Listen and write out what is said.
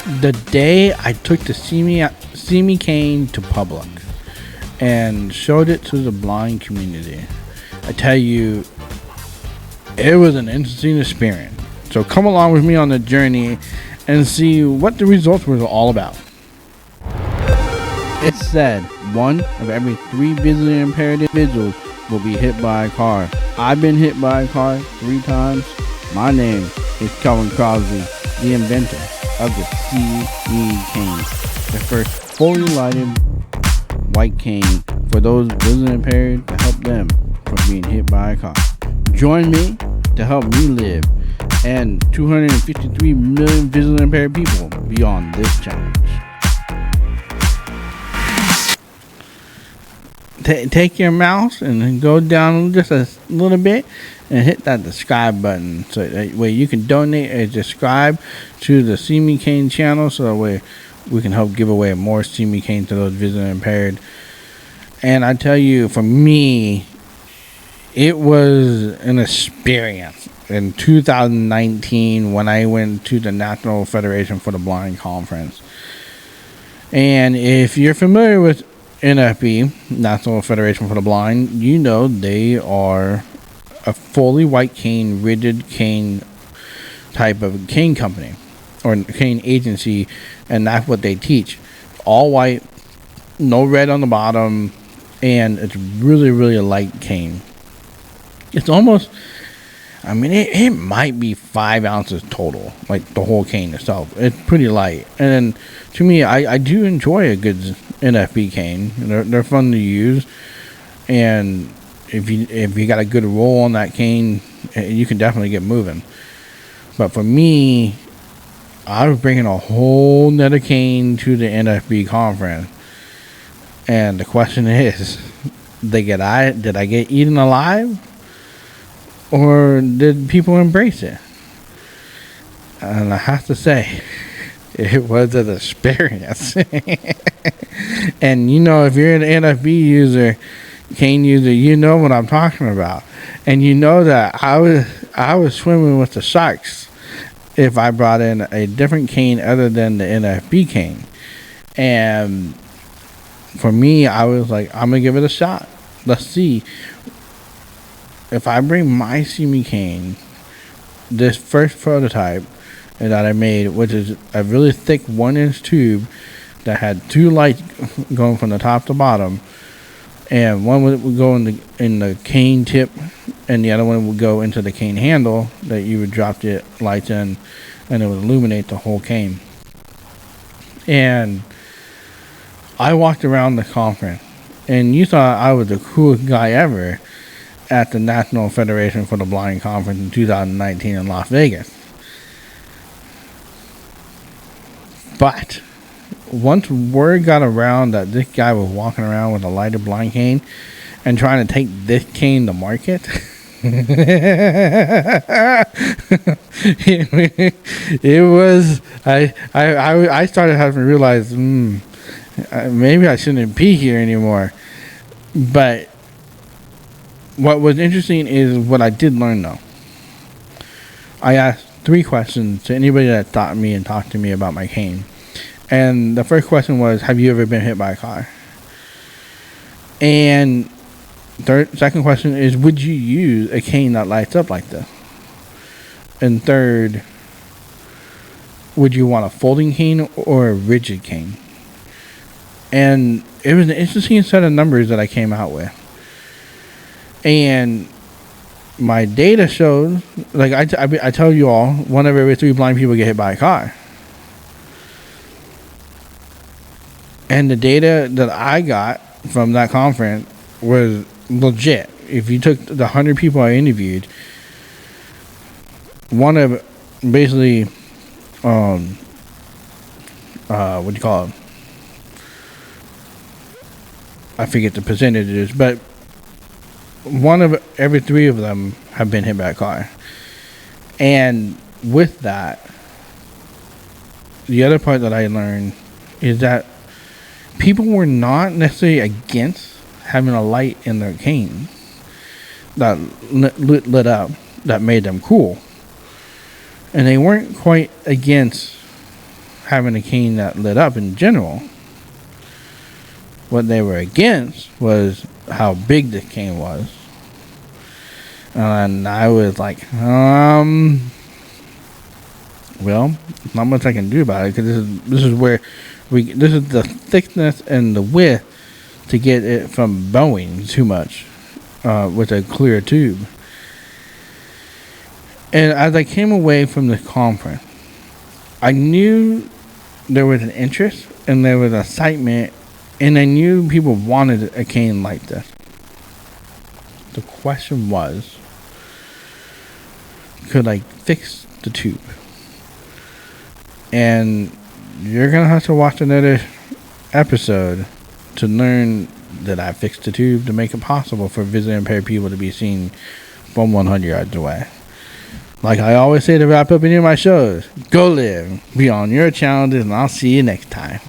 The day I took the See Me cane to public and showed it to the blind community, I tell you, it was an interesting experience. So come along with me on the journey and see what the results were all about. It's said one of every three visually impaired individuals will be hit by a car. I've been hit by a car 3 times. My name is Kelvin Crosby, the inventor of the See Me cane, the first fully lighted white cane for those visually impaired to help them from being hit by a car. Join me to help me live and 253 million visually impaired people beyond this challenge. Take your mouse and go down just a little bit and hit that subscribe button, so that way you can donate and subscribe to the See Me cane channel, so that way we can help give away more See Me cane to those visually impaired. And I tell you, for me, it was an experience in 2019 when I went to the National Federation for the Blind conference. And if you're familiar with NFB, National Federation for the Blind, you know they are a fully white cane, rigid cane type of cane company or cane agency, and that's what they teach. All white, no red on the bottom, and it's really, really a light cane. It's almost, I mean, it might be 5 ounces total, like the whole cane itself. It's pretty light. And to me, I do enjoy a good NFB cane. They're fun to use. And if you got a good roll on that cane, you can definitely get moving. But for me, I was bringing a whole nother cane to the NFB conference. And the question is, did I get eaten alive? Or did people embrace it? And I have to say, it was an experience. And you know, if you're an NFB user, cane user, you know what I'm talking about. And you know that I was swimming with the sharks if I brought in a different cane other than the NFB cane. And for me, I was like, I'm gonna give it a shot. Let's see. If I bring my See Me cane, this first prototype that I made, which is a really thick 1-inch tube that had 2 lights going from the top to bottom, and one would go in the cane tip, and the other one would go into the cane handle that you would drop the lights in, and it would illuminate the whole cane. And I walked around the conference, and you thought I was the coolest guy ever at the National Federation for the Blind conference in 2019 in Las Vegas. But once word got around that this guy was walking around with a lighted blind cane and trying to take this cane to market, it was I started having to realize maybe I shouldn't be here anymore. But what was interesting is what I did learn, though. I asked 3 questions to anybody that thought me and talked to me about my cane. And the first question was, have you ever been hit by a car? And second question is, would you use a cane that lights up like this? And third, would you want a folding cane or a rigid cane? And it was an interesting set of numbers that I came out with. And my data shows, like I tell you all, 1 of every 3 blind people get hit by a car. And the data that I got from that conference was legit. If you took the 100 people I interviewed, one of basically, what do you call it? I forget the percentages, but 1 of every 3 of them have been hit by a car. And with that, the other part that I learned is that people were not necessarily against having a light in their cane that lit up, that made them cool. And they weren't quite against having a cane that lit up in general. What they were against was how big the cane was. And I was like, well, not much I can do about it, because this is where this is the thickness and the width to get it from bowing too much with a clear tube. And as I came away from the conference, I knew there was an interest and there was excitement, and I knew people wanted a cane like this. The question was, could I fix the tube? And you're going to have to watch another episode to learn that I fixed the tube to make it possible for visually impaired people to be seen from 100 yards away. Like I always say to wrap up any of my shows, go live beyond your challenges, and I'll see you next time.